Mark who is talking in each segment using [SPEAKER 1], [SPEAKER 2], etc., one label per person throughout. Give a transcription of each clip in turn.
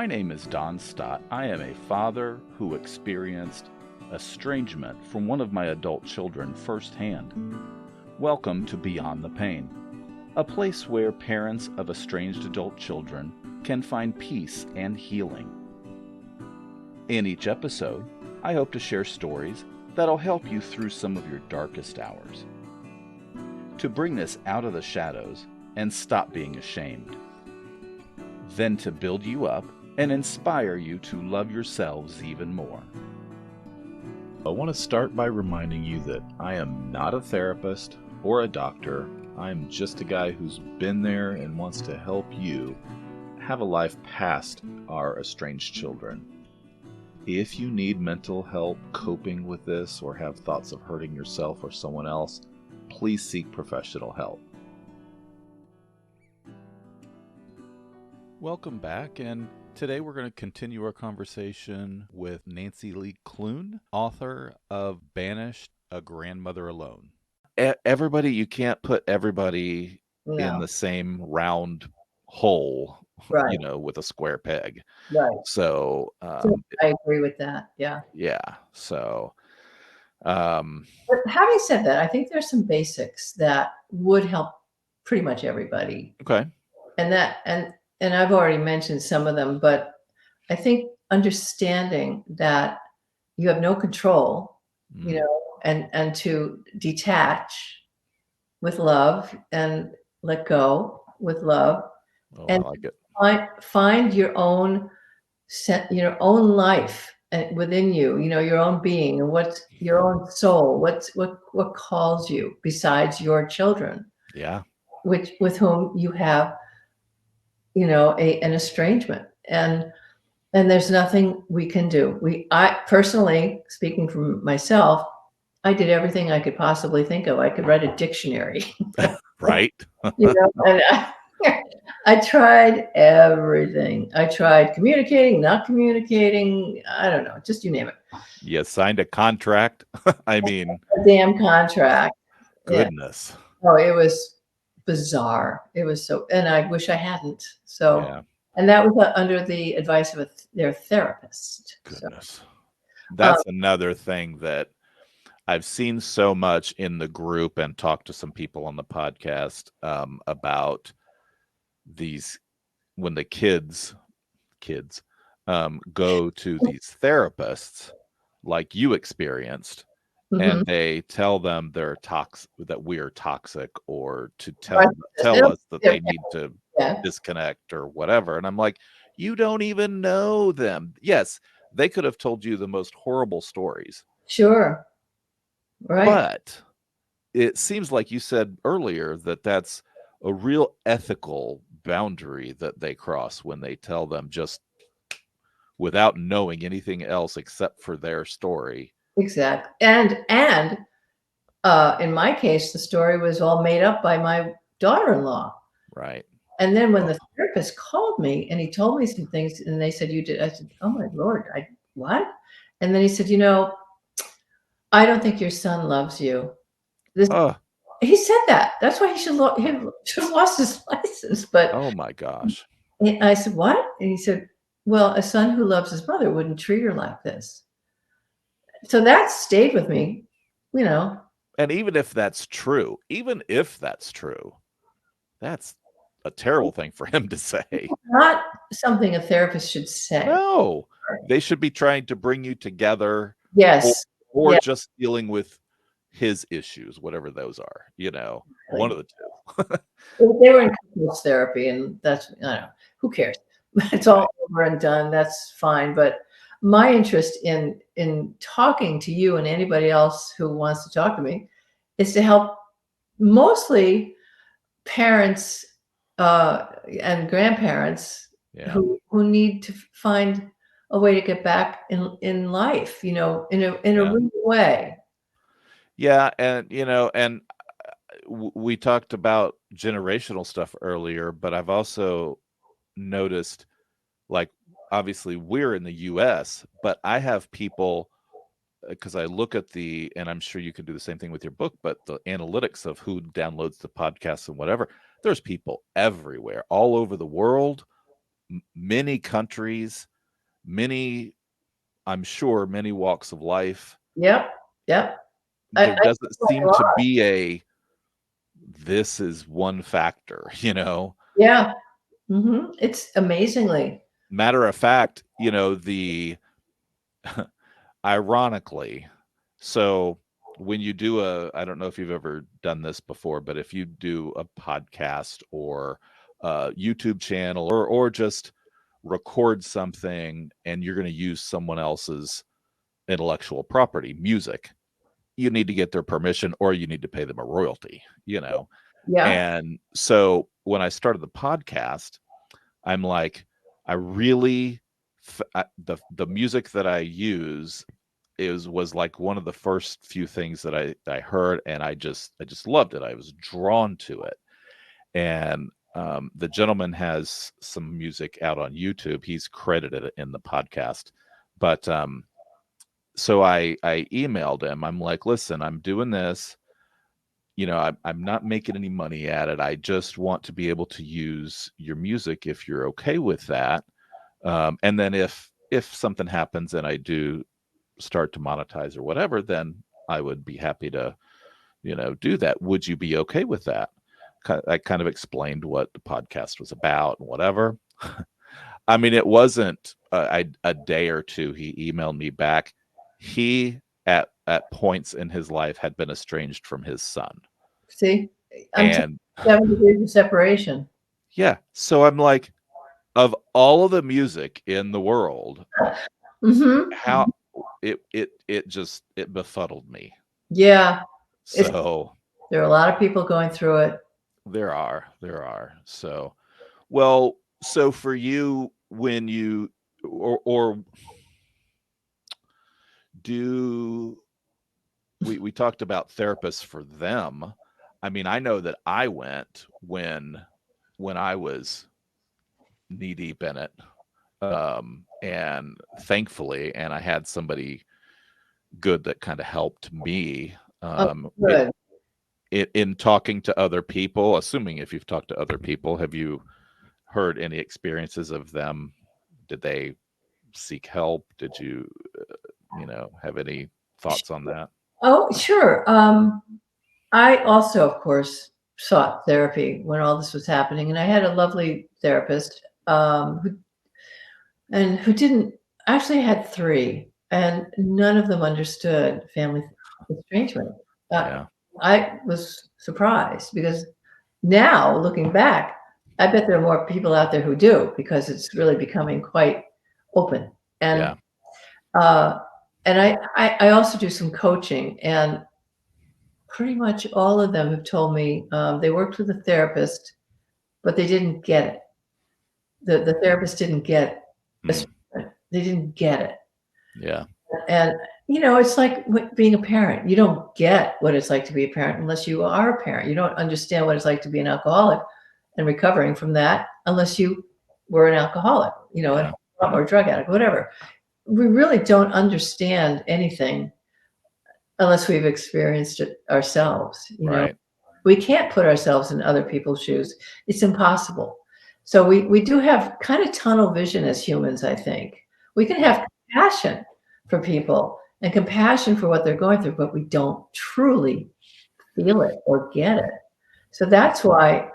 [SPEAKER 1] My name is Don Stott. I am a father who experienced estrangement from one of my adult children firsthand. Welcome to Beyond the Pain, a place where parents of estranged adult children can find peace and healing. In each episode, I hope to share stories that'll help you through some of your darkest hours. To bring this out of the shadows and stop being ashamed. Then to build you up and inspire you to love yourselves even more. I want to start by reminding you that I am not a therapist or a doctor. I am just a guy who's been there and wants to help you have a life past our estranged children. If you need mental help coping with this or have thoughts of hurting yourself or someone else, please seek professional help. Welcome back, and today we're going to continue our conversation with Nancy Lee Klune, author of Banished, A Grandmother Alone. Everybody, you can't put everybody in the same round hole,
[SPEAKER 2] Right.
[SPEAKER 1] With a square peg.
[SPEAKER 2] Right.
[SPEAKER 1] So,
[SPEAKER 2] I agree with that. Yeah.
[SPEAKER 1] Yeah. So,
[SPEAKER 2] But having said that, I think there's some basics that would help pretty much everybody.
[SPEAKER 1] Okay.
[SPEAKER 2] And I've already mentioned some of them, but I think understanding that you have no control, and to detach with love and let go with love, and
[SPEAKER 1] I like it.
[SPEAKER 2] Find your own life within you, your own being, and what's your own soul, what calls you besides your children, with whom you have an estrangement, and there's nothing we can do. I personally, speaking from myself, I did everything I could possibly think of. I could write a dictionary.
[SPEAKER 1] Right.
[SPEAKER 2] And I tried everything. I tried communicating, not communicating. I don't know, just you name it.
[SPEAKER 1] You signed a contract. I mean,
[SPEAKER 2] a damn contract.
[SPEAKER 1] Goodness.
[SPEAKER 2] Yeah. Oh, it was bizarre. It was so, and I wish I hadn't. So,
[SPEAKER 1] yeah.
[SPEAKER 2] And that was under the advice of their therapist.
[SPEAKER 1] Goodness.
[SPEAKER 2] So,
[SPEAKER 1] That's another thing that I've seen so much in the group and talked to some people on the podcast about these, when the kids go to these therapists like you experienced, and they tell them that we're toxic, or to tell us that they need to disconnect or whatever. And I'm like, you don't even know them. Yes, they could have told you the most horrible stories.
[SPEAKER 2] Sure. Right.
[SPEAKER 1] But it seems like you said earlier that that's a real ethical boundary that they cross when they tell them just without knowing anything else except for their story.
[SPEAKER 2] Exactly. And in my case, the story was all made up by my daughter-in-law.
[SPEAKER 1] Right.
[SPEAKER 2] And then when the therapist called me and he told me some things, and they said, "You did," I said, "Oh my Lord, what?" And then he said, "I don't think your son loves you." He said that. That's why he should have lost his license. But
[SPEAKER 1] oh my gosh.
[SPEAKER 2] I said, "What?" And he said, "Well, a son who loves his mother wouldn't treat her like this." So that stayed with me,
[SPEAKER 1] And even if that's true, that's a terrible thing for him to say.
[SPEAKER 2] Not something a therapist should say.
[SPEAKER 1] No, they should be trying to bring you together.
[SPEAKER 2] Yes.
[SPEAKER 1] Or just dealing with his issues, whatever those are, one of the two.
[SPEAKER 2] They were in couples therapy, and that's, I don't know, who cares? It's all over and done. That's fine. But my interest in talking to you and anybody else who wants to talk to me is to help mostly parents and grandparents who need to find a way to get back in life, in a real way.
[SPEAKER 1] Yeah, and we talked about generational stuff earlier, but I've also noticed, like, obviously we're in the US, but I have people, because I look at and I'm sure you can do the same thing with your book, but the analytics of who downloads the podcasts and whatever, there's people everywhere, all over the world, many countries, many, I'm sure, many walks of life.
[SPEAKER 2] Yep. Yep. I
[SPEAKER 1] There doesn't
[SPEAKER 2] like a
[SPEAKER 1] seem to
[SPEAKER 2] lot.
[SPEAKER 1] be a this is one factor,
[SPEAKER 2] Yeah. It's amazingly.
[SPEAKER 1] Matter of fact, the ironically, so when you do I don't know if you've ever done this before, but if you do a podcast or a YouTube channel or just record something and you're going to use someone else's intellectual property, music, you need to get their permission or you need to pay them a royalty.
[SPEAKER 2] Yeah.
[SPEAKER 1] And so when I started the podcast, I'm like, I really the music that I use was like one of the first few things that I heard, and I just loved it. I was drawn to it. And the gentleman has some music out on YouTube. He's credited in the podcast. But so I emailed him. I'm like, listen, I'm doing this. I'm not making any money at it. I just want to be able to use your music if you're okay with that. And then if something happens and I do start to monetize or whatever, then I would be happy to, do that. Would you be okay with that? I kind of explained what the podcast was about and whatever. I mean, it wasn't a day or two. He emailed me back. He at points in his life had been estranged from his son,
[SPEAKER 2] See, I'm
[SPEAKER 1] and
[SPEAKER 2] 7 degrees of separation.
[SPEAKER 1] yeah. So I'm like, of all of the music in the world,
[SPEAKER 2] Mm-hmm.
[SPEAKER 1] how it befuddled me.
[SPEAKER 2] Yeah. It's
[SPEAKER 1] So
[SPEAKER 2] there are a lot of people going through it.
[SPEAKER 1] there are. So, well, so for you, when you or do we talked about therapists for them. I mean, I know that I went when I was knee deep in it. And thankfully, and I had somebody good that kind of helped me
[SPEAKER 2] Oh, good.
[SPEAKER 1] in talking to other people. Assuming if you've talked to other people, have you heard any experiences of them? Did they seek help? Did you, have any thoughts on that?
[SPEAKER 2] Oh, sure. I also, of course, sought therapy when all this was happening, and I had a lovely therapist who didn't actually had three, and none of them understood family estrangement. Uh,
[SPEAKER 1] Yeah,
[SPEAKER 2] I was surprised because now looking back, I bet there are more people out there who do because it's really becoming quite open. And
[SPEAKER 1] yeah,
[SPEAKER 2] uh, and I also do some coaching, and pretty much all of them have told me they worked with a therapist, but they didn't get it. The therapist didn't get
[SPEAKER 1] mm,
[SPEAKER 2] they didn't get it.
[SPEAKER 1] yeah,
[SPEAKER 2] And it's like being a parent. You don't get what it's like to be a parent unless you are a parent. You don't understand what it's like to be an alcoholic and recovering from that unless you were an alcoholic,
[SPEAKER 1] yeah,
[SPEAKER 2] or a drug addict, whatever. We really don't understand anything unless we've experienced it ourselves.
[SPEAKER 1] right,
[SPEAKER 2] We can't put ourselves in other people's shoes. It's impossible. So we do have kind of tunnel vision as humans, I think. We can
[SPEAKER 1] yeah,
[SPEAKER 2] have compassion for people and compassion for what they're going through, but we don't truly feel it or get it. So that's why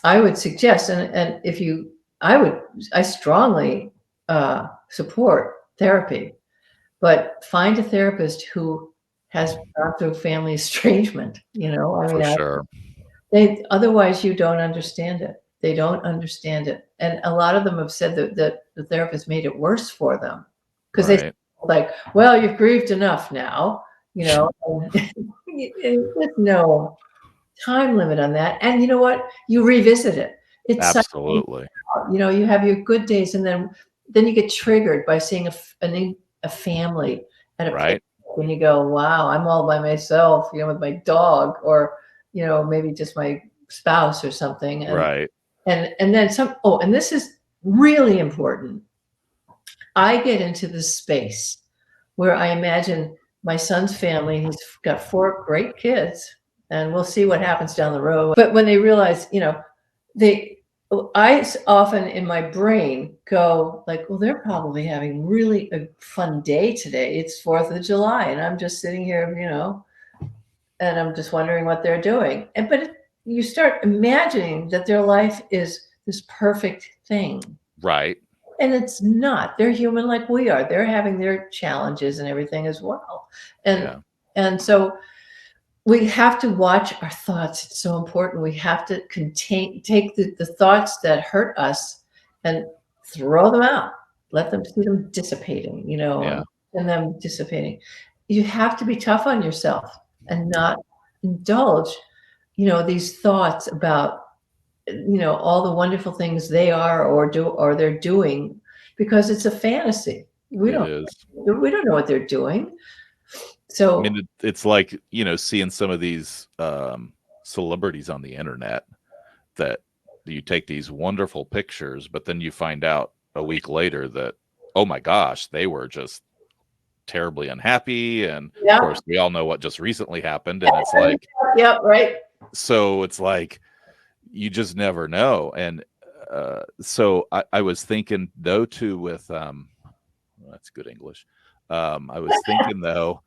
[SPEAKER 2] I would suggest, and if you, I strongly support therapy, but find a therapist who has gone through family estrangement. I
[SPEAKER 1] for
[SPEAKER 2] mean,
[SPEAKER 1] sure.
[SPEAKER 2] otherwise you don't understand it. They don't understand it. And a lot of them have said that the therapist made it worse for them because they
[SPEAKER 1] Right,
[SPEAKER 2] like, well, you've grieved enough now, you know. There's no time limit on that. And you know what? You revisit it. It's such,
[SPEAKER 1] absolutely,
[SPEAKER 2] you have your good days, and then you get triggered by seeing a family at a picnic,
[SPEAKER 1] right,
[SPEAKER 2] and you go, wow, I'm all by myself, with my dog, or maybe just my spouse or something,
[SPEAKER 1] right,
[SPEAKER 2] and then some. Oh, and this is really important. I get into this space where I imagine my son's family. He's got four great kids, and we'll see what happens down the road. But when they realize, they I often in my brain go like, well, they're probably having really a fun day today. It's 4th of July, and I'm just sitting here, and I'm just wondering what they're doing. But you start imagining that their life is this perfect thing.
[SPEAKER 1] Right.
[SPEAKER 2] And it's not. They're human like we are. They're having their challenges and everything as well. And
[SPEAKER 1] Yeah.
[SPEAKER 2] and so we have to watch our thoughts. It's so important. We have to take the thoughts that hurt us and throw them out. Let them see them dissipating,
[SPEAKER 1] Yeah.
[SPEAKER 2] and them dissipating. You have to be tough on yourself and not indulge, these thoughts about, all the wonderful things they are or they're doing because it's a fantasy. We
[SPEAKER 1] It
[SPEAKER 2] don't
[SPEAKER 1] is.
[SPEAKER 2] we don't know what they're doing.
[SPEAKER 1] I
[SPEAKER 2] So
[SPEAKER 1] mean, it's like, seeing some of these celebrities on the internet that you take these wonderful pictures, but then you find out a week later that, oh my gosh, they were just terribly unhappy. And of
[SPEAKER 2] yeah,
[SPEAKER 1] course, we all know what just recently happened. And it's like,
[SPEAKER 2] yep, right.
[SPEAKER 1] so it's like, you just never know. And so I was thinking, though, too, with, well, that's good English. I was thinking, though,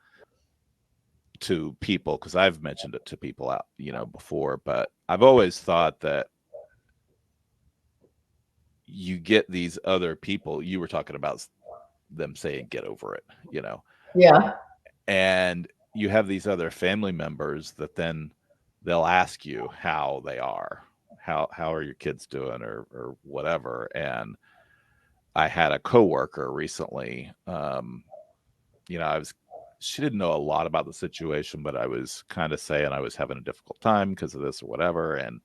[SPEAKER 1] to people, because I've mentioned it to people out, before, but I've always thought that you get these other people, you were talking about them saying, get over it,
[SPEAKER 2] Yeah.
[SPEAKER 1] and you have these other family members that then they'll ask you how they are, how are your kids doing, or whatever. And I had a coworker recently, I was, she didn't know a lot about the situation, but I was kind of saying I was having a difficult time because of this or whatever. And,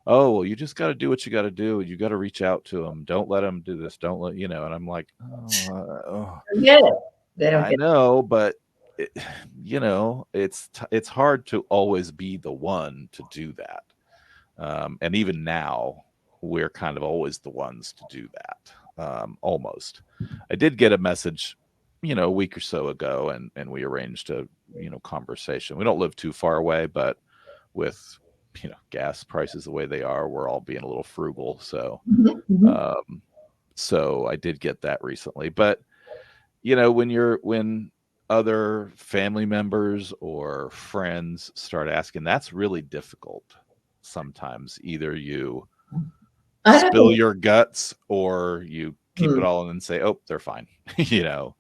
[SPEAKER 1] oh, well, you just got to do what you got to do. You got to reach out to them. Don't let them do this. Don't let, and I'm like, oh,
[SPEAKER 2] Get it. They don't
[SPEAKER 1] I
[SPEAKER 2] get
[SPEAKER 1] know, but it, it's hard to always be the one to do that. And even now, we're kind of always the ones to do that. Almost. I did get a message, a week or so ago, and we arranged a, conversation. We don't live too far away, but with, gas prices the way they are, we're all being a little frugal. So,
[SPEAKER 2] Mhm, mhm.
[SPEAKER 1] um, so I did get that recently. But, when other family members or friends start asking, that's really difficult. Sometimes either you
[SPEAKER 2] I don't
[SPEAKER 1] spill
[SPEAKER 2] think
[SPEAKER 1] your guts or you keep it
[SPEAKER 2] hmm.
[SPEAKER 1] all in and say, oh, they're fine.
[SPEAKER 2] It
[SPEAKER 1] So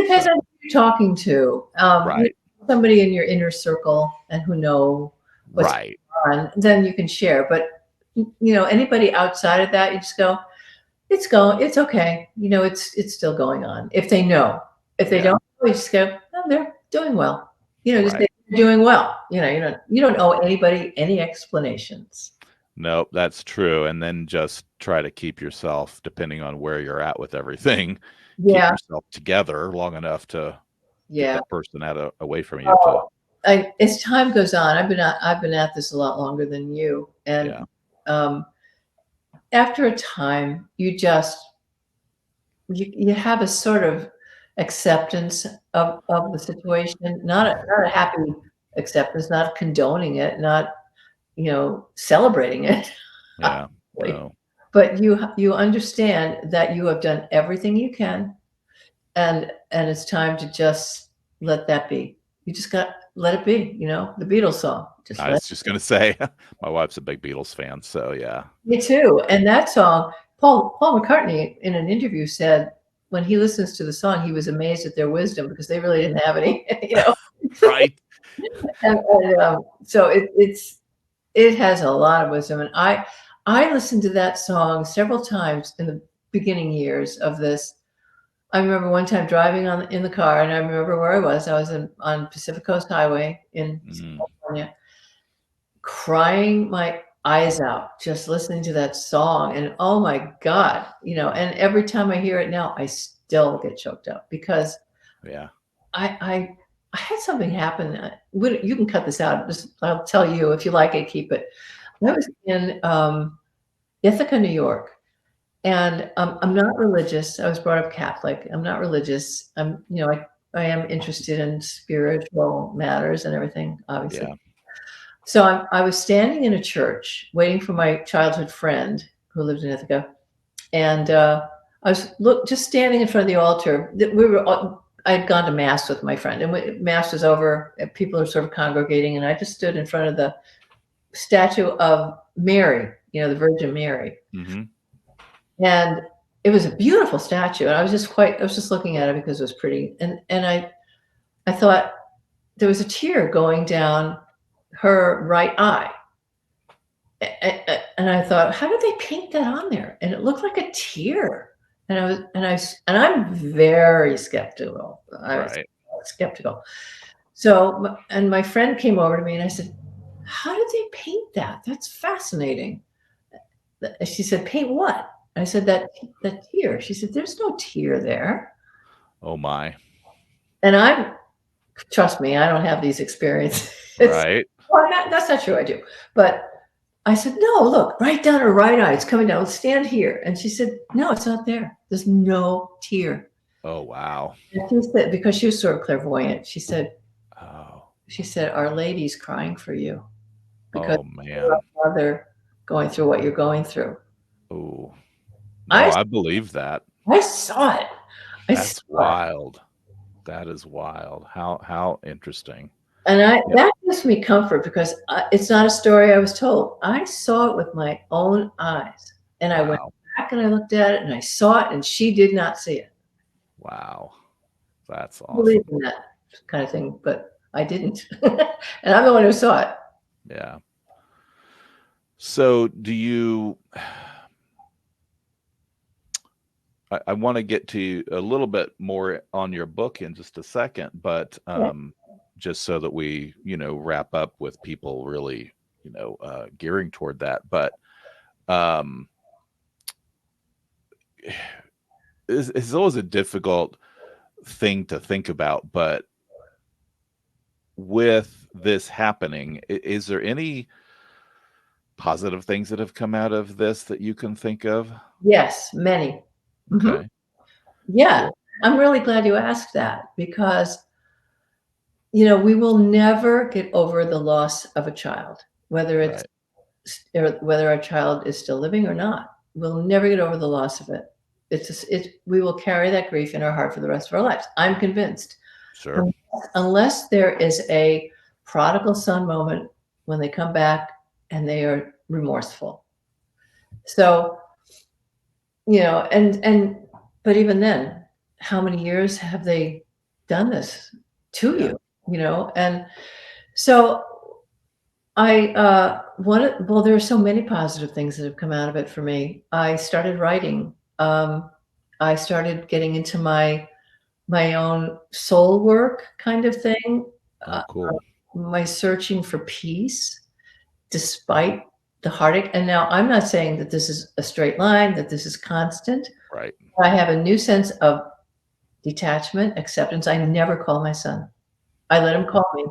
[SPEAKER 2] depends on who you're talking to.
[SPEAKER 1] right.
[SPEAKER 2] Somebody in your inner circle and who know what's
[SPEAKER 1] Right.
[SPEAKER 2] going on, then you can share. But anybody outside of that, you just go, it's okay. It's still going on. If they know. If they
[SPEAKER 1] Yeah.
[SPEAKER 2] don't, you just go, oh, they're doing well. Just say
[SPEAKER 1] Right.
[SPEAKER 2] they're doing well. You don't owe anybody any explanations.
[SPEAKER 1] Nope, that's true. And then just try to keep yourself, depending on where you're at with everything, keep
[SPEAKER 2] Yeah,
[SPEAKER 1] yourself together long enough to get
[SPEAKER 2] yeah.
[SPEAKER 1] that person away from you to,
[SPEAKER 2] Oh, as time goes on, I've been at this a lot longer than you, and
[SPEAKER 1] yeah.
[SPEAKER 2] um, after a time, you have a sort of acceptance of the situation, not a happy acceptance, not condoning it, not celebrating it,
[SPEAKER 1] Yeah.
[SPEAKER 2] obviously,
[SPEAKER 1] No.
[SPEAKER 2] but you understand that you have done everything you can, and it's time to just let that be. You just got let it be. The Beatles song, just
[SPEAKER 1] I
[SPEAKER 2] let.
[SPEAKER 1] was just gonna say, my wife's a big Beatles fan, so yeah.
[SPEAKER 2] Me too. And that song, Paul McCartney in an interview said when he listens to the song, he was amazed at their wisdom because they really didn't have any,
[SPEAKER 1] Right.
[SPEAKER 2] So it has a lot of wisdom, and I listened to that song several times in the beginning years of this. I remember one time driving in the car, and I remember where I was. I was on Pacific Coast Highway in
[SPEAKER 1] Mhm.
[SPEAKER 2] California, crying my eyes out just listening to that song. And oh my God, and every time I hear it now, I still get choked up because
[SPEAKER 1] Yeah.
[SPEAKER 2] I I, I had something happen. You can cut this out. I'll tell you if you like it, keep it. I was in Ithaca, New York, and I'm not religious. I was brought up Catholic. I'm not religious. I am interested in spiritual matters and everything, obviously.
[SPEAKER 1] Yeah.
[SPEAKER 2] So I was standing in a church waiting for my childhood friend who lived in Ithaca, and I was just standing in front of the altar. I had gone to mass with my friend, and mass was over. People are sort of congregating, and I just stood in front of the statue of Mary, the Virgin Mary,
[SPEAKER 1] Mm-hmm.
[SPEAKER 2] and it was a beautiful statue. And I was just looking at it because it was pretty, and I thought there was a tear going down her right eye. And I thought, how did they paint that on there? And it looked like a tear. And I'm very skeptical. I was
[SPEAKER 1] Right.
[SPEAKER 2] skeptical. So, and my friend came over to me and I said, how did they paint that? That's fascinating. She said, paint what? I said, that tear. She said, there's no tear there.
[SPEAKER 1] Oh my.
[SPEAKER 2] And trust me, I don't have these experiences.
[SPEAKER 1] Right.
[SPEAKER 2] Well, that's not true. I do. But I said, no, look, right down her right eye. It's coming down. Let's stand here. And she said, no, it's not there. There's no tear.
[SPEAKER 1] Oh wow.
[SPEAKER 2] And she said, because she was sort of clairvoyant, she said,
[SPEAKER 1] Oh.
[SPEAKER 2] Our Lady's crying for you because
[SPEAKER 1] Oh
[SPEAKER 2] you're
[SPEAKER 1] man.
[SPEAKER 2] a mother going through what you're going through.
[SPEAKER 1] Oh. No, I believe that.
[SPEAKER 2] I saw it.
[SPEAKER 1] That's wild. That is wild. How interesting.
[SPEAKER 2] And that gives me comfort because it's not a story I was told. I saw it with my own eyes. And I went back and I looked at it and I saw it and she did not see it.
[SPEAKER 1] Wow. That's
[SPEAKER 2] I
[SPEAKER 1] awesome.
[SPEAKER 2] believe in that kind of thing, but I didn't. And I'm the one who saw it.
[SPEAKER 1] Yeah. So do you, I want to get to a little bit more on your book in just a second, but just so that we, wrap up with people really, gearing toward that. But it's always a difficult thing to think about, but with this happening, is there any positive things that have come out of this that you can think of?
[SPEAKER 2] Yes, many.
[SPEAKER 1] Okay.
[SPEAKER 2] Mm-hmm. Yeah.
[SPEAKER 1] Cool.
[SPEAKER 2] I'm really glad you asked that because, we will never get over the loss of a child, whether our child is still living or not. We'll never get over the loss of it. We will carry that grief in our heart for the rest of our lives. I'm convinced.
[SPEAKER 1] Sure.
[SPEAKER 2] Unless there is a prodigal son moment when they come back and they are remorseful. So, but even then, how many years have they done this to you? And so there are so many positive things that have come out of it for me. I started writing. I started getting into my own soul work kind of thing.
[SPEAKER 1] Oh, cool.
[SPEAKER 2] My searching for peace despite the heartache. And now I'm not saying that this is a straight line, that this is constant.
[SPEAKER 1] Right.
[SPEAKER 2] I have a new sense of detachment, acceptance. I never call my son. I let him call me.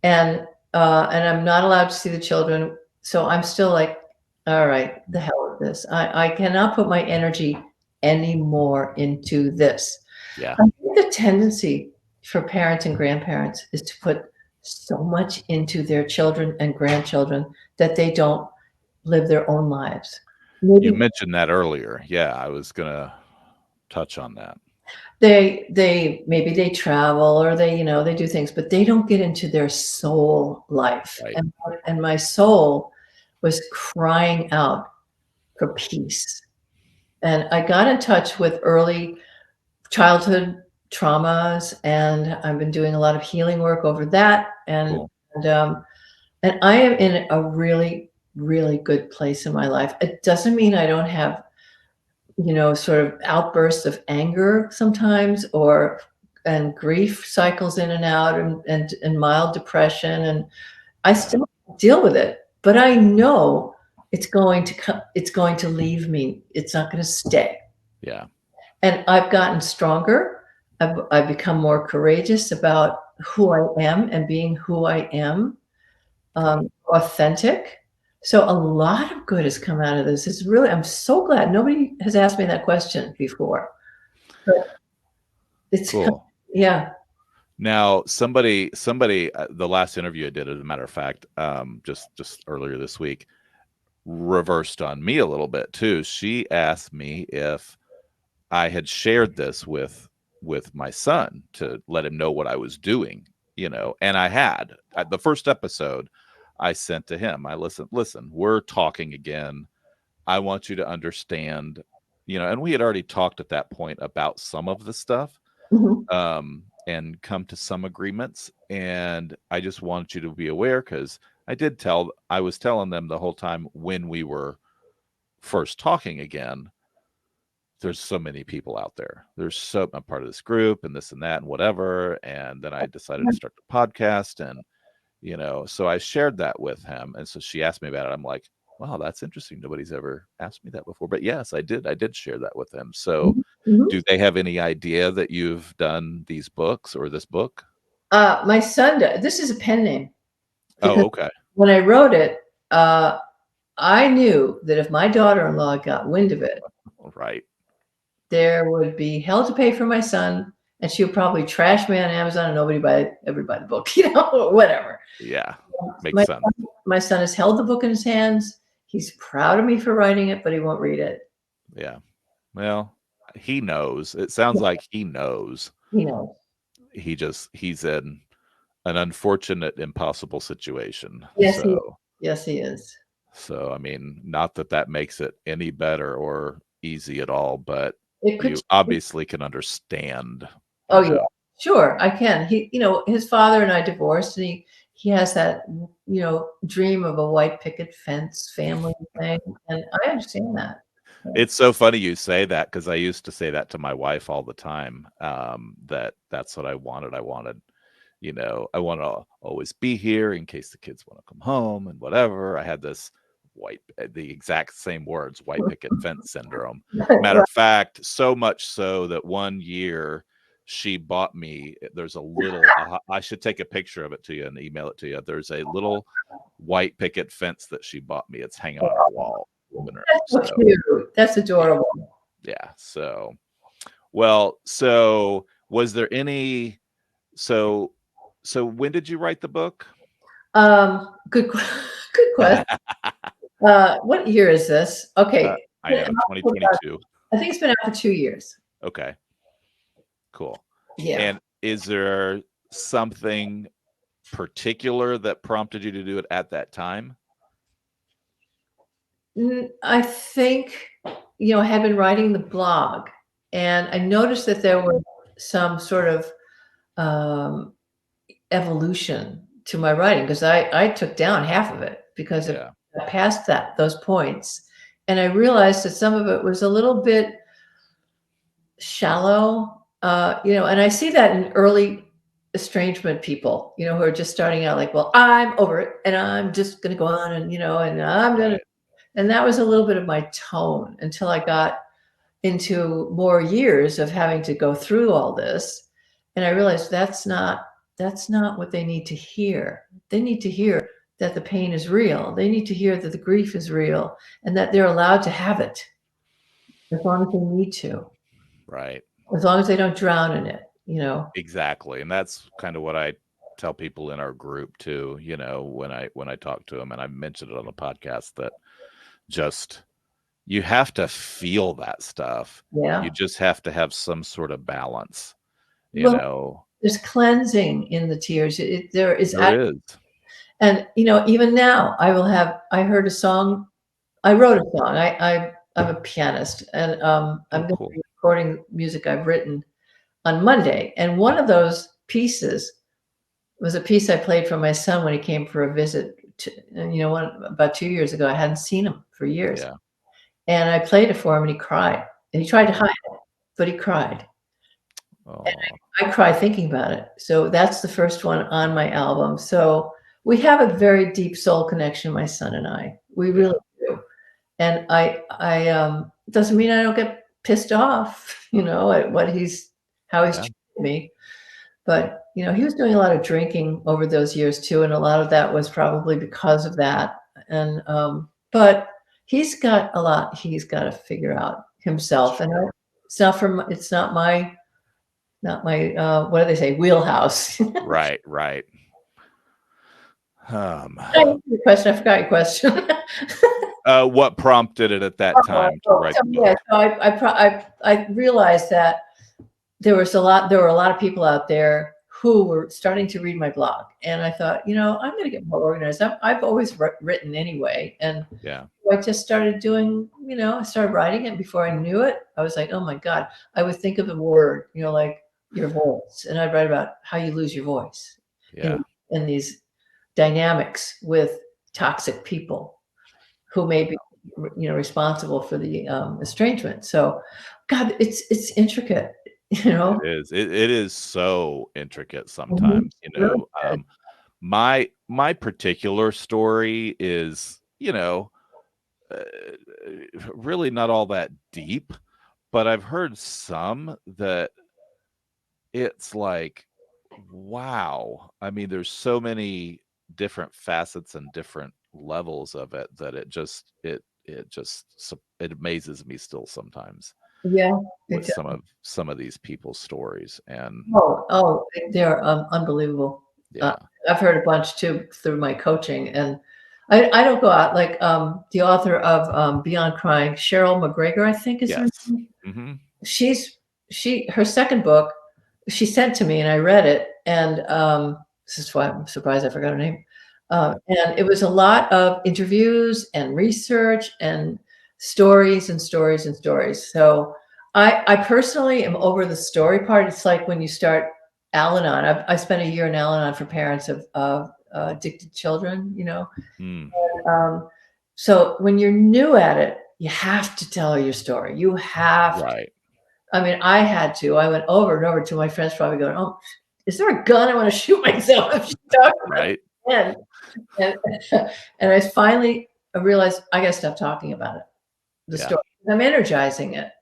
[SPEAKER 2] And I'm not allowed to see the children. So I'm still like, all right, the hell with this. I cannot put my energy anymore into this.
[SPEAKER 1] Yeah.
[SPEAKER 2] I think the tendency for parents and grandparents is to put so much into their children and grandchildren that they don't live their own lives.
[SPEAKER 1] You mentioned that earlier. Yeah, I was going to touch on that.
[SPEAKER 2] Maybe they travel or they do things, but they don't get into their soul life.
[SPEAKER 1] Right.
[SPEAKER 2] And my soul was crying out for peace. And I got in touch with early childhood traumas, and I've been doing a lot of healing work over that. And
[SPEAKER 1] Cool.
[SPEAKER 2] and I am in a really, really good place in my life. It doesn't mean I don't have, sort of outbursts of anger sometimes, and grief cycles in and out, and mild depression, and I still deal with it. But I know it's going to leave me. It's not going to stay.
[SPEAKER 1] Yeah.
[SPEAKER 2] And I've gotten stronger. I've become more courageous about who I am and being who I am, authentic. So a lot of good has come out of this. I'm so glad nobody has asked me that question before. But it's
[SPEAKER 1] cool.
[SPEAKER 2] Yeah.
[SPEAKER 1] Now, somebody, the last interview I did, as a matter of fact, just earlier this week, reversed on me a little bit too. She asked me if I had shared this with my son to let him know what I was doing, and I had. The first episode I sent to him. I listen, we're talking again. I want you to understand, and we had already talked at that point about some of the stuff,
[SPEAKER 2] Mhm.
[SPEAKER 1] and come to some agreements. And I just want you to be aware, because I was telling them the whole time when we were first talking again, there's so many people out there. I'm part of this group and this and that and whatever. And then I decided to start the podcast, and so I shared that with him. And so she asked me about it. I'm like, wow, that's interesting. Nobody's ever asked me that before. But yes, I did share that with him. So
[SPEAKER 2] Mhm. Mhm.
[SPEAKER 1] do they have any idea that you've done these books or this book?
[SPEAKER 2] My son does. This is a pen name because
[SPEAKER 1] Oh, okay.
[SPEAKER 2] when I wrote it, I knew that if my daughter-in-law got wind of it,
[SPEAKER 1] Right.
[SPEAKER 2] there would be hell to pay for my son, and she would probably trash me on Amazon and nobody ever buy the book, or whatever.
[SPEAKER 1] Yeah. Makes
[SPEAKER 2] My
[SPEAKER 1] sense.
[SPEAKER 2] my son has held the book in his hands. He's proud of me for writing it, but he won't read it.
[SPEAKER 1] Yeah. Well, he knows. It sounds like he knows.
[SPEAKER 2] He knows.
[SPEAKER 1] He's in an unfortunate, impossible situation.
[SPEAKER 2] Yes, he is. Yes, he is.
[SPEAKER 1] So I mean, not that that makes it any better or easy at all, but
[SPEAKER 2] It could
[SPEAKER 1] you obviously can understand,
[SPEAKER 2] Oh,
[SPEAKER 1] you
[SPEAKER 2] yeah.
[SPEAKER 1] know.
[SPEAKER 2] Sure, I can. His father and I divorced, and he has that, dream of a white picket fence family thing, and I understand that. Yeah.
[SPEAKER 1] It's so funny you say that, because I used to say that to my wife all the time, that's what I wanted. I want to always be here in case the kids want to come home and whatever. I had this the exact same words, white picket fence syndrome. Matter
[SPEAKER 2] Right.
[SPEAKER 1] of fact, so much so that one year she bought me, there's a little, I should take a picture of it to you and email it to you. There's a little white picket fence that she bought me. It's hanging on our wall in our,
[SPEAKER 2] That's so
[SPEAKER 1] so
[SPEAKER 2] cute. That's
[SPEAKER 1] yeah,
[SPEAKER 2] adorable.
[SPEAKER 1] yeah. So, well, so was there any, so, so when did you write the book?
[SPEAKER 2] Good good question. What year is this? Okay.
[SPEAKER 1] I know, 2022.
[SPEAKER 2] I think it's been out for 2 years.
[SPEAKER 1] Okay, cool.
[SPEAKER 2] Yeah.
[SPEAKER 1] And is there something particular that prompted you to do it at that time?
[SPEAKER 2] I think, I had been writing the blog, and I noticed that there were some sort of, um, evolution to my writing, because I took down half of it because
[SPEAKER 1] Yeah,
[SPEAKER 2] I passed those points, and I realized that some of it was a little bit shallow, and I see that in early estrangement people, who are just starting out like, "Well, I'm over it, and I'm just gonna go on, and, and I'm gonna,"
[SPEAKER 1] right,
[SPEAKER 2] and that was a little bit of my tone until I got into more years of having to go through all this, and I realized that's not what they need to hear. They need to hear that the pain is real. They need to hear that the grief is real and that they're allowed to have it as long as they need to,
[SPEAKER 1] right.
[SPEAKER 2] as long as they don't drown in it.
[SPEAKER 1] Exactly. And that's kind of what I tell people in our group too, when I talk to them, and I mentioned it on the podcast, that just you have to feel that stuff. You
[SPEAKER 2] Yeah.
[SPEAKER 1] just have to have some sort of balance, you
[SPEAKER 2] Well,
[SPEAKER 1] know.
[SPEAKER 2] there's cleansing in the tears. There is,
[SPEAKER 1] There is.
[SPEAKER 2] and even now I heard a song. I wrote a song. I'm a pianist, and I'm
[SPEAKER 1] Oh,
[SPEAKER 2] going to
[SPEAKER 1] cool.
[SPEAKER 2] be recording music I've written on Monday. And one of those pieces was a piece I played for my son when he came for a visit. And about 2 years ago, I hadn't seen him for years,
[SPEAKER 1] Yeah.
[SPEAKER 2] and I played it for him, and he cried, and he tried to
[SPEAKER 1] Oh,
[SPEAKER 2] hide it, but he cried.
[SPEAKER 1] oh,
[SPEAKER 2] I cry thinking about it. So that's the first one on my album. So we have a very deep soul connection, my son and I. We
[SPEAKER 1] yeah.
[SPEAKER 2] really do. And doesn't mean I don't get pissed off, at how he's
[SPEAKER 1] Yeah.
[SPEAKER 2] treated me. But, he was doing a lot of drinking over those years too, and a lot of that was probably because of that. And but he's got to figure out himself. And
[SPEAKER 1] Sure.
[SPEAKER 2] it's not my what do they say, wheelhouse.
[SPEAKER 1] Right, right. Um,
[SPEAKER 2] Did I answer your question? I forgot your question.
[SPEAKER 1] what prompted it at that time to write
[SPEAKER 2] So,
[SPEAKER 1] the
[SPEAKER 2] yeah,
[SPEAKER 1] book?
[SPEAKER 2] so I realized that there were a lot of people out there who were starting to read my blog, and I thought, I'm going to get more organized. I've always written anyway, and
[SPEAKER 1] Yeah.
[SPEAKER 2] I just started doing, I started writing it. Before I knew it, I was like, oh my God, I would think of a word, like your voice, and I'd write about how you lose your voice
[SPEAKER 1] Yeah.
[SPEAKER 2] in these dynamics with toxic people who may be, responsible for the estrangement. So, God, it's intricate,
[SPEAKER 1] It is. It is so intricate
[SPEAKER 2] Mhm.
[SPEAKER 1] sometimes,
[SPEAKER 2] Really good.
[SPEAKER 1] my particular story is, uh, really not all that deep, but I've heard some that it's like, wow. I mean, there's so many different facets and different levels of it that it amazes me still sometimes
[SPEAKER 2] Yeah.
[SPEAKER 1] with
[SPEAKER 2] It,
[SPEAKER 1] some of these people's stories. And
[SPEAKER 2] they're unbelievable. Uh,
[SPEAKER 1] yeah.
[SPEAKER 2] I've heard a bunch too through my coaching, and I don't go out like the author of Beyond Crying, Cheryl McGregor, I think is her
[SPEAKER 1] Yes.
[SPEAKER 2] name.
[SPEAKER 1] Hmm.
[SPEAKER 2] She's her second book she sent to me, and I read it, and this is why I'm surprised I forgot her name. And it was a lot of interviews and research and stories and stories and stories. So I personally am over the story part. It's like when you start Al-Anon. I spent a year in Al-Anon for parents of addicted children.
[SPEAKER 1] Mm,
[SPEAKER 2] Um, so when you're new at it, you have to tell your story. You have to.
[SPEAKER 1] right.
[SPEAKER 2] I mean, I had to. I went over and over to my friends, probably going, "Oh, is there a gun? I want to shoot myself." If she talks about
[SPEAKER 1] Right.
[SPEAKER 2] it. And, and I finally realized I got to stop talking about it, the
[SPEAKER 1] Yeah.
[SPEAKER 2] story. I'm energizing it,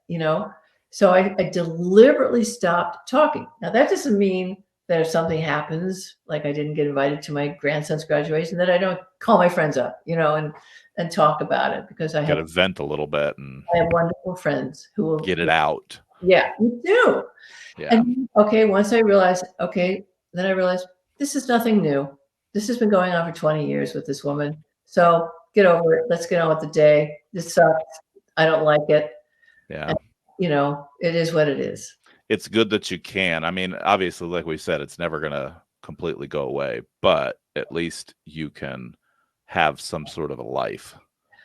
[SPEAKER 2] So I deliberately stopped talking. Now, that doesn't mean that if something happens, like I didn't get invited to my grandson's graduation, that I don't call my friends up, and talk about it because
[SPEAKER 1] Got to vent a little bit and
[SPEAKER 2] I have wonderful friends who will,
[SPEAKER 1] get it out.
[SPEAKER 2] yeah, you do.
[SPEAKER 1] Yeah.
[SPEAKER 2] And okay, once I realized, okay, then I realized this is nothing new. This has been going on for 20 years with this woman. So get over it. Let's get on with the day. This sucks. I don't like it.
[SPEAKER 1] Yeah.
[SPEAKER 2] And, it is what it is.
[SPEAKER 1] It's good that you can. I mean, obviously, like we said, it's never going to completely go away, but at least you can have some sort of a life.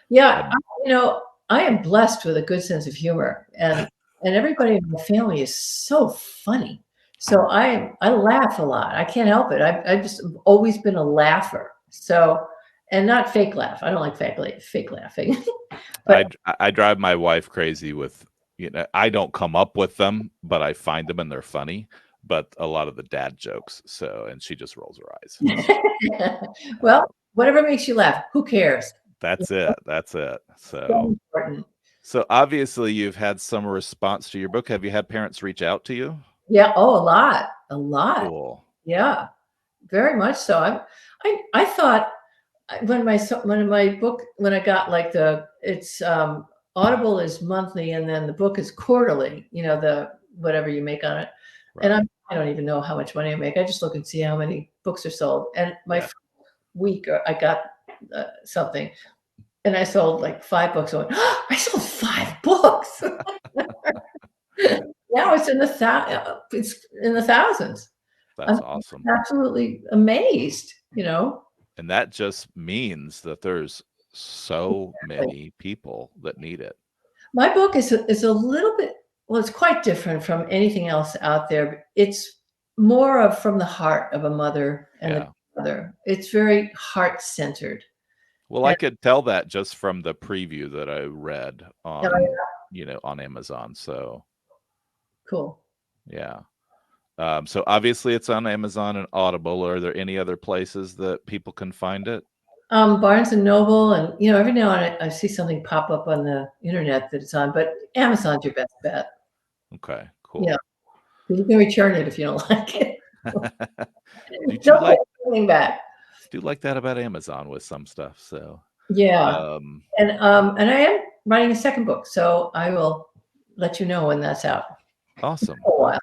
[SPEAKER 2] Yeah,
[SPEAKER 1] And
[SPEAKER 2] I am blessed with a good sense of humor, and everybody in my family is so funny. So I laugh a lot. I can't help it. I've just always been a laugher. So, and not fake laugh. I don't like fake laughing. But
[SPEAKER 1] I drive my wife crazy with, I don't come up with them, but I find them and they're funny. But a lot of the dad jokes. So, and she just rolls her eyes.
[SPEAKER 2] well, whatever makes you laugh, who cares?
[SPEAKER 1] That's it. That's it.
[SPEAKER 2] So
[SPEAKER 1] So,
[SPEAKER 2] important.
[SPEAKER 1] so obviously you've had some response to your book. Have you had parents reach out to you?
[SPEAKER 2] Yeah. Oh, a lot, a lot.
[SPEAKER 1] Cool.
[SPEAKER 2] Yeah, very much so. I thought when I got like it's Audible is monthly and then the book is quarterly. The whatever you make on it, and
[SPEAKER 1] Right.
[SPEAKER 2] I don't even know how much money I make. I just look and see how many books are sold. And my
[SPEAKER 1] Yeah.
[SPEAKER 2] first week, I got something, and I sold like 5 books. I went, oh, I sold 5 books. Now it's in the thousands.
[SPEAKER 1] That's
[SPEAKER 2] I'm
[SPEAKER 1] awesome.
[SPEAKER 2] absolutely amazed.
[SPEAKER 1] And that just means that there's so many people that need it.
[SPEAKER 2] My book is a little bit, well, it's quite different from anything else out there. It's more of from the heart of a mother and a
[SPEAKER 1] Yeah.
[SPEAKER 2] mother. It's very heart centered.
[SPEAKER 1] Well, I
[SPEAKER 2] And
[SPEAKER 1] could tell that just from the preview that I read
[SPEAKER 2] oh,
[SPEAKER 1] on Amazon. So,
[SPEAKER 2] cool.
[SPEAKER 1] yeah. So obviously it's on Amazon and Audible. Are there any other places that people can find it?
[SPEAKER 2] Barnes and Noble, and every now and then I see something pop up on the internet that it's on, but Amazon's your best bet.
[SPEAKER 1] Okay,
[SPEAKER 2] Yeah,
[SPEAKER 1] cool.
[SPEAKER 2] you can return it if you don't like it.
[SPEAKER 1] do you
[SPEAKER 2] Don't
[SPEAKER 1] like
[SPEAKER 2] put anything back.
[SPEAKER 1] do like that about Amazon with some stuff? So,
[SPEAKER 2] Yeah,
[SPEAKER 1] um,
[SPEAKER 2] and I am writing a second book, so I will let you know when that's out.
[SPEAKER 1] awesome,
[SPEAKER 2] For a while.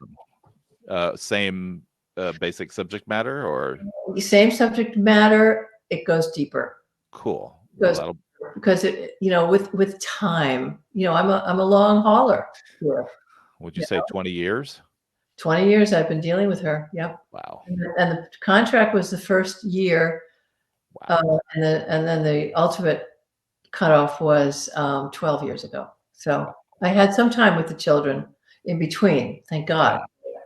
[SPEAKER 1] awesome. Same basic subject matter, or
[SPEAKER 2] The same subject matter, it goes deeper.
[SPEAKER 1] cool.
[SPEAKER 2] It
[SPEAKER 1] Well,
[SPEAKER 2] goes
[SPEAKER 1] that'll
[SPEAKER 2] because with time, I'm a long hauler here.
[SPEAKER 1] Would you say 20 years?
[SPEAKER 2] 20 years I've been dealing with her. Yep.
[SPEAKER 1] Wow.
[SPEAKER 2] And the contract was the first year,
[SPEAKER 1] Wow.
[SPEAKER 2] and then the ultimate cutoff was 12 years ago. So I had some time with the children in between, thank God.
[SPEAKER 1] Yeah.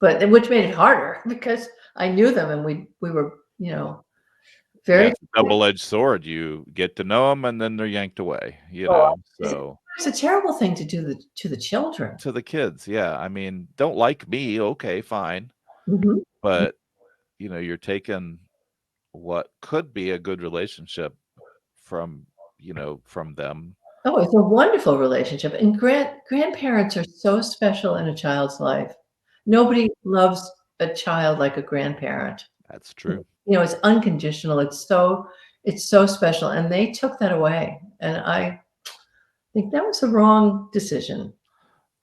[SPEAKER 2] But which made it harder because I knew them and we were, very.
[SPEAKER 1] Yeah, it's a double-edged sword. You get to know them, and then they're yanked away. So
[SPEAKER 2] It's a terrible thing to do to the children.
[SPEAKER 1] to the kids, yeah. I mean, don't like me, okay, fine,
[SPEAKER 2] Mhm.
[SPEAKER 1] but you're taking what could be a good relationship from from them.
[SPEAKER 2] Oh, it's a wonderful relationship, and grandparents are so special in a child's life. Nobody loves a child like a grandparent.
[SPEAKER 1] That's true.
[SPEAKER 2] It's unconditional. It's so special, and they took that away, and I think that was a wrong decision.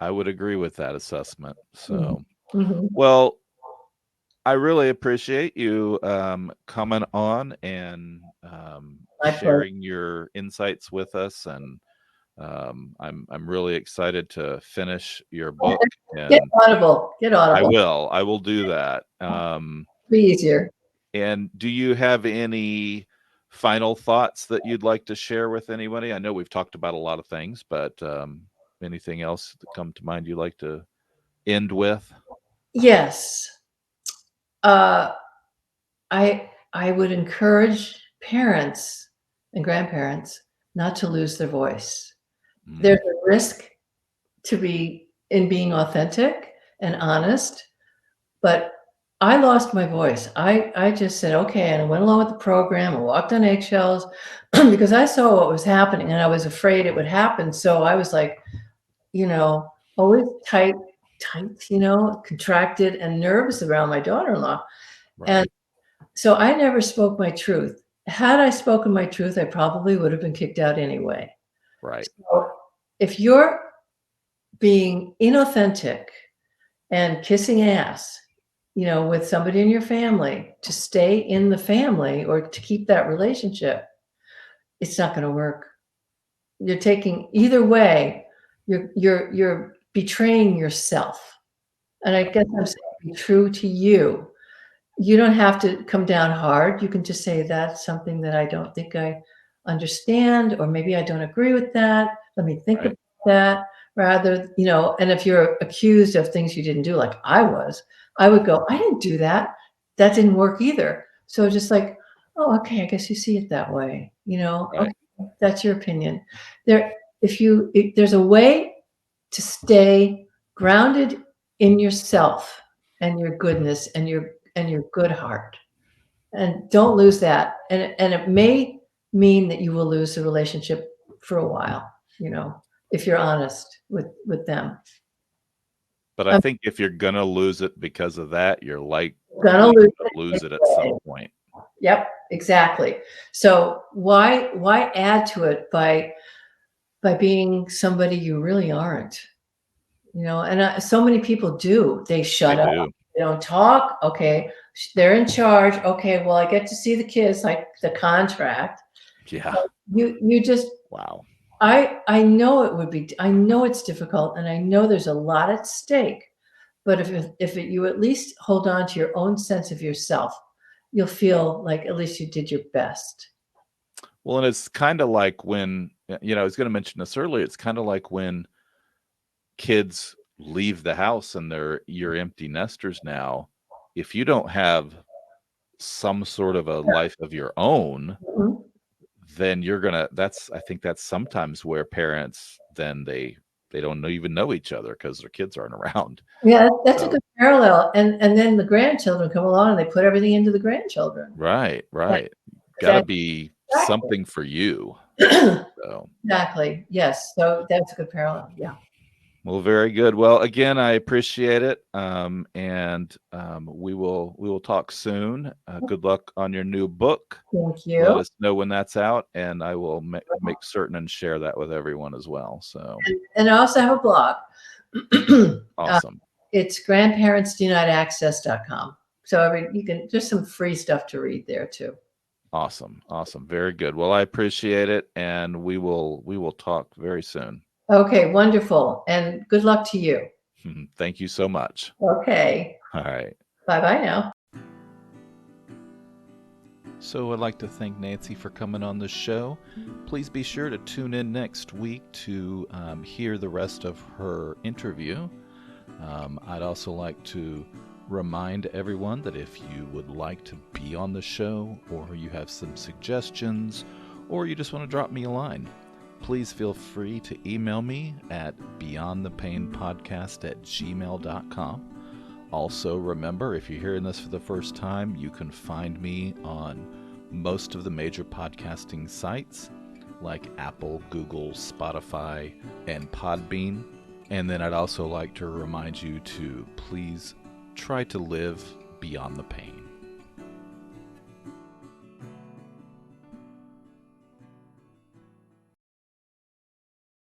[SPEAKER 1] I would agree with that assessment.
[SPEAKER 2] Mhm.
[SPEAKER 1] So,
[SPEAKER 2] Mhm.
[SPEAKER 1] well, I really appreciate you coming on and
[SPEAKER 2] My pleasure.
[SPEAKER 1] sharing your insights with us, and I'm really excited to finish your book,
[SPEAKER 2] Get
[SPEAKER 1] and
[SPEAKER 2] Audible. Get Audible.
[SPEAKER 1] I will do that.
[SPEAKER 2] Be easier.
[SPEAKER 1] And do you have any final thoughts that you'd like to share with anybody? I know we've talked about a lot of things, but anything else that come to mind you'd like to end with?
[SPEAKER 2] Yes. Uh, I would encourage parents and grandparents not to lose their voice. There's
[SPEAKER 1] Mm,
[SPEAKER 2] a risk in being authentic and honest, but I lost my voice. I just said, "Okay," and I went along with the program and walked on eggshells because I saw what was happening and I was afraid it would happen. So I was like, always tight, contracted and nervous around my daughter-in-law. And
[SPEAKER 1] right,
[SPEAKER 2] so I never spoke my truth. Had I spoken my truth, I probably would have been kicked out anyway.
[SPEAKER 1] right,
[SPEAKER 2] So if you're being inauthentic and kissing ass, with somebody in your family to stay in the family or to keep that relationship, it's not going to work. You're taking either way, you're betraying yourself. And I guess I'm saying be true to you. You don't have to come down hard. You can just say that's something that I don't think I understand, or maybe I don't agree with that. Let me think
[SPEAKER 1] right,
[SPEAKER 2] about that. Rather, and if you're accused of things you didn't do, like I was, I would go, I didn't do that. That didn't work either. So just like, oh, okay, I guess you see it that way.
[SPEAKER 1] right,
[SPEAKER 2] Okay, that's your opinion. There's a way to stay grounded in yourself and your goodness and your good heart. And don't lose that. And it may mean that you will lose the relationship for a while, if you're honest with them.
[SPEAKER 1] but I
[SPEAKER 2] I'm
[SPEAKER 1] think if you're gonna lose it because of that, you're likely
[SPEAKER 2] gonna
[SPEAKER 1] gonna
[SPEAKER 2] lose
[SPEAKER 1] lose
[SPEAKER 2] it
[SPEAKER 1] it at some
[SPEAKER 2] anyway.
[SPEAKER 1] point.
[SPEAKER 2] Yep, exactly. So why add to it by being somebody you really aren't? And so many people do. They
[SPEAKER 1] They
[SPEAKER 2] shut up.
[SPEAKER 1] do.
[SPEAKER 2] They don't talk. Okay, they're in charge. Okay, well, I get to see the kids, like the contract.
[SPEAKER 1] Yeah.
[SPEAKER 2] You just
[SPEAKER 1] Wow.
[SPEAKER 2] I know it would be. I know it's difficult, and I know there's a lot at stake. But you at least hold on to your own sense of yourself, you'll feel like at least you did your best.
[SPEAKER 1] Well, and it's kind of like when, I was going to mention this earlier. It's kind of like when kids leave the house and you're empty nesters now. If you don't have some sort of a life of your own,
[SPEAKER 2] Mhm.
[SPEAKER 1] then I think that's sometimes where parents then they don't even know each other because their kids aren't around.
[SPEAKER 2] Yeah, that's a
[SPEAKER 1] So
[SPEAKER 2] good parallel. And then the grandchildren come along and they put everything into the grandchildren.
[SPEAKER 1] right,
[SPEAKER 2] Yeah,
[SPEAKER 1] right. Got to
[SPEAKER 2] exactly.
[SPEAKER 1] be something for you. So
[SPEAKER 2] Exactly. Yes. So that's a good parallel. Yeah.
[SPEAKER 1] well, very good. Well, again, I appreciate it. And we will talk soon. Good luck on your new book.
[SPEAKER 2] Thank
[SPEAKER 1] Let
[SPEAKER 2] you.
[SPEAKER 1] us know when that's out, and I will make certain and share that with everyone as well. So
[SPEAKER 2] And I also have a blog. uh,
[SPEAKER 1] awesome.
[SPEAKER 2] it's grandparentsdeniotaccess.com. So you can, there's some free stuff to read there too.
[SPEAKER 1] Awesome. Awesome. Very good. Well, I appreciate it, and we will talk very soon.
[SPEAKER 2] Okay, wonderful. And good luck to you.
[SPEAKER 1] Thank you so much.
[SPEAKER 2] Okay.
[SPEAKER 1] All right.
[SPEAKER 2] Bye-bye now.
[SPEAKER 1] So I'd like to thank Nancy for coming on the show. Please be sure to tune in next week to hear the rest of her interview. I'd also like to remind everyone that if you would like to be on the show, or you have some suggestions, or you just want to drop me a line, please feel free to email me at beyondthepainpodcast@gmail.com. Also, remember, if you're hearing this for the first time, you can find me on most of the major podcasting sites like Apple, Google, Spotify, and Podbean. And then I'd also like to remind you to please try to live beyond the pain.